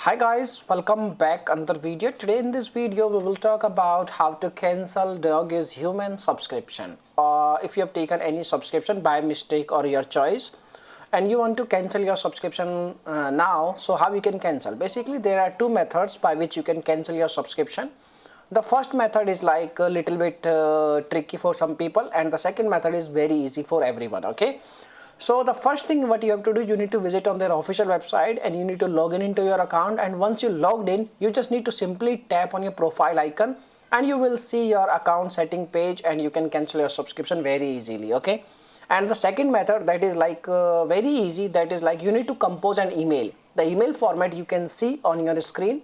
Hi guys, welcome back another video. Today in this video we will talk about how to cancel Dog is Human subscription. If you have taken any subscription by mistake or your choice and you want to cancel your subscription now, so how you can cancel? Basically there are two methods by which you can cancel your subscription. The first method is like a little bit tricky for some people, and the second method is very easy for everyone. Okay, so the first thing what you have to do, you need to visit on their official website and you need to log in into your account, and once you logged in you just need to simply tap on your profile icon and you will see your account setting page and you can cancel your subscription very easily. Okay, and the second method, that is like very easy, that is like you need to compose an email. The email format you can see on your screen.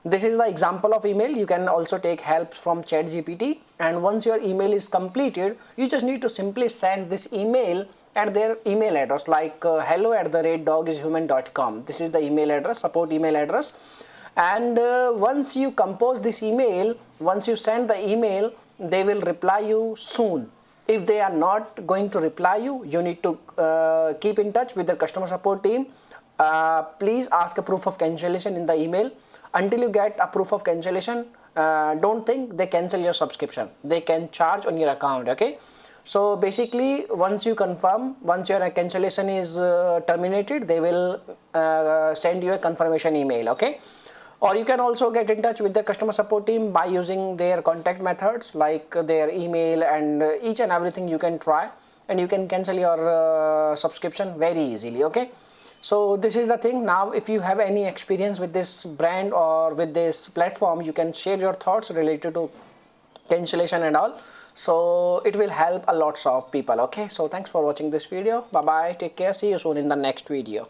This is the example of email. You can also take help from ChatGPT, and once your email is completed you just need to simply send this email at their email address, like hello@dogishuman.com. This is the email address, support email address. And once you compose this email, once you send the email, they will reply you soon. If they are not going to reply you, you need to keep in touch with the customer support team. Please ask a proof of cancellation in the email. Until you get a proof of cancellation, don't think they cancel your subscription. They can charge on your account. Okay, so basically once you confirm, once your cancellation is terminated, they will send you a confirmation email. Okay, or you can also get in touch with the customer support team by using their contact methods, like their email, and each and everything you can try, and you can cancel your subscription very easily. Okay, so this is the thing. Now if you have any experience with this brand or with this platform, you can share your thoughts related to cancellation and all, so it will help a lot of people. Okay, so thanks for watching this video. Bye bye, take care, see you soon in the next video.